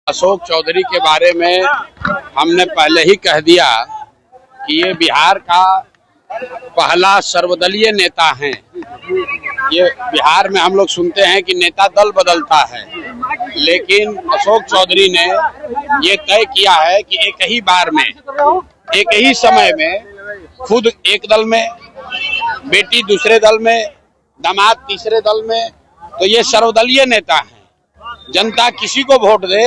अशोक चौधरी के बारे में हमने पहले ही कह दिया कि ये बिहार का पहला सर्वदलीय नेता हैं। ये बिहार में हम लोग सुनते हैं कि नेता दल बदलता है, लेकिन अशोक चौधरी ने ये तय किया है कि एक ही बार में, एक ही समय में खुद एक दल में, बेटी दूसरे दल में, दामाद तीसरे दल में, तो ये सर्वदलीय नेता हैं। जनता किसी को वोट दे,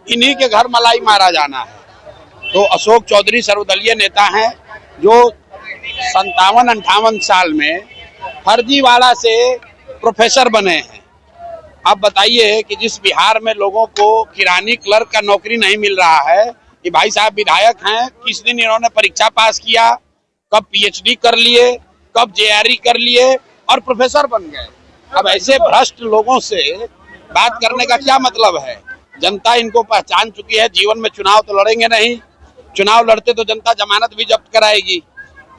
इन्हीं के घर मलाई मारा जाना है। तो अशोक चौधरी सर्वदलीय नेता हैं जो 57-58 साल में फर्जीवाड़ा से प्रोफेसर बने हैं। अब बताइए कि जिस बिहार में लोगों को किरानी क्लर्क का नौकरी नहीं मिल रहा है, कि भाई साहब विधायक हैं, किस दिन इन्होंने परीक्षा पास किया, कब पीएचडी कर लिए, कब जेआरई कर लिए और प्रोफेसर बन गए। अब ऐसे भ्रष्ट लोगों से बात करने का क्या मतलब है? जनता इनको पहचान चुकी है। जीवन में चुनाव तो लड़ेंगे नहीं, चुनाव लड़ते तो जनता जमानत भी जब्त कराएगी।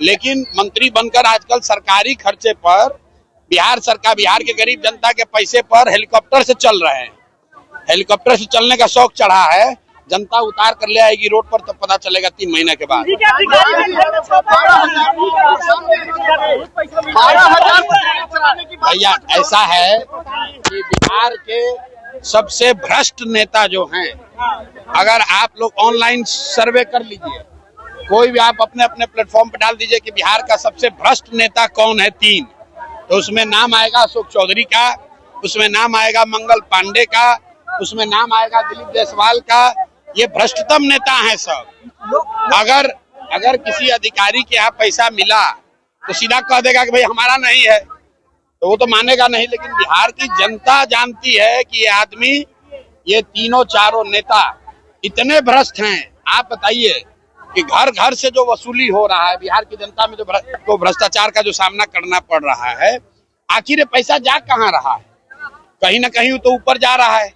लेकिन मंत्री बनकर आजकल सरकारी खर्चे पर बिहार सरकार, बिहार के गरीब जनता के पैसे पर हेलीकॉप्टर से चल रहे हैं। हेलीकॉप्टर से चलने का शौक चढ़ा है, जनता उतार कर ले आएगी रोड पर, तब पता चलेगा 3 महीने के बाद। भैया ऐसा है कि बिहार के सबसे भ्रष्ट नेता जो हैं, अगर आप लोग ऑनलाइन सर्वे कर लीजिए, कोई भी आप अपने अपने प्लेटफॉर्म पर डाल दीजिए कि बिहार का सबसे भ्रष्ट नेता कौन है 3, तो उसमें नाम आएगा अशोक चौधरी का, उसमें नाम आएगा मंगल पांडे का, उसमें नाम आएगा दिलीप जायसवाल का। ये भ्रष्टतम नेता हैं सब। अगर किसी अधिकारी के यहाँ पैसा मिला तो सीधा कह देगा कि भाई हमारा नहीं है, तो वो तो मानेगा नहीं। लेकिन बिहार की जनता जानती है कि ये आदमी, ये तीनों चारों नेता इतने भ्रष्ट हैं। आप बताइए कि घर घर से जो वसूली हो रहा है, बिहार की जनता में जो भ्रष्टाचार का जो सामना करना पड़ रहा है, आखिर ये पैसा जा कहाँ रहा है? कहीं ना कहीं तो ऊपर जा रहा है।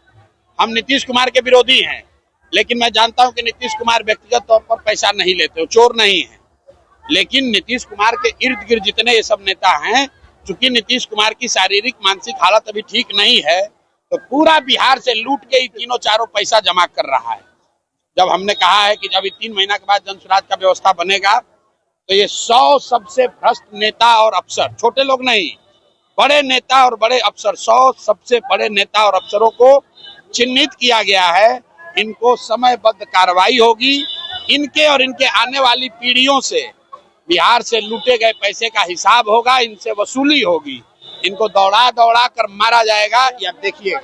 हम नीतीश कुमार के विरोधी हैं, लेकिन मैं जानता हूं कि नीतीश कुमार व्यक्तिगत तौर पर पैसा नहीं लेते, वो चोर नहीं है। लेकिन नीतीश कुमार के इर्द गिर्द जितने ये सब नेता हैं, चूंकि नीतीश कुमार की शारीरिक मानसिक हालत अभी ठीक नहीं है, तो पूरा बिहार से लूट के ही तीनों चारों पैसा जमा कर रहा है। जब हमने कहा है कि जब 3 महीना के बाद जन स्वराज का व्यवस्था बनेगा, तो ये 100 सबसे भ्रष्ट नेता और अफसर, छोटे लोग नहीं, बड़े नेता और बड़े अफसर, 100 सबसे बड़े नेता और अफसरों को चिन्हित किया गया है। इनको समयबद्ध कार्रवाई होगी। इनके और इनके आने वाली पीढ़ियों से बिहार से लूटे गए पैसे का हिसाब होगा, इनसे वसूली होगी। इनको दौड़ा दौड़ा कर मारा जाएगा। ये आप देखिए,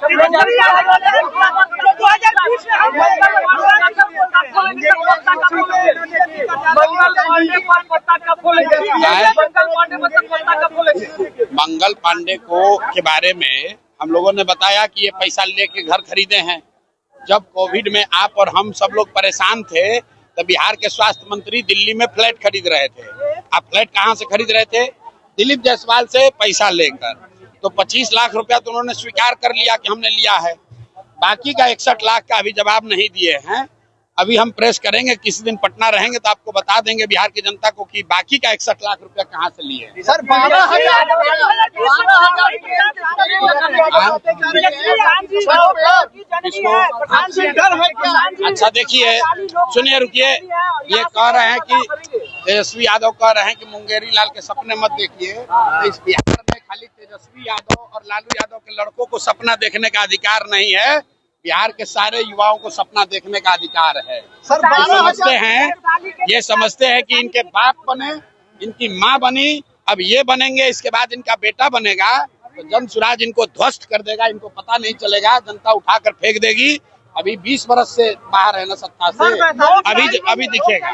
मंगल पांडे को के बारे में हम लोगों ने बताया कि ये पैसा लेके घर खरीदे हैं। जब कोविड में आप और हम सब लोग परेशान थे, तो बिहार के स्वास्थ्य मंत्री दिल्ली में फ्लैट खरीद रहे थे। आप फ्लैट कहाँ से खरीद रहे थे? दिलीप जायसवाल से पैसा लेकर। तो 25 लाख रुपया तो उन्होंने स्वीकार कर लिया कि हमने लिया है। बाकी का 61 लाख का अभी जवाब नहीं दिए हैं। अभी हम प्रेस करेंगे, किसी दिन पटना रहेंगे तो आपको बता देंगे बिहार की जनता को कि बाकी का 61 लाख रुपया कहाँ से लिए। सर, अच्छा देखिए, सुनिए, रुकिए। ये कह रहे हैं कि तेजस्वी यादव कह रहे हैं कि मुंगेरी लाल के सपने मत देखिए। तो इस बिहार में खाली तेजस्वी यादव और लालू यादव के लड़कों को सपना देखने का अधिकार नहीं है, बिहार के सारे युवाओं को सपना देखने का अधिकार है। ये समझते हैं कि इनके बाप बने, इनकी माँ बनी, अब ये बनेंगे, इसके बाद इनका बेटा बनेगा, तो जन स्वराज इनको ध्वस्त कर देगा। इनको पता नहीं चलेगा, जनता उठाकर फेंक देगी। अभी 20 बरस से बाहर है ना सत्ता से, अभी दिखेगा।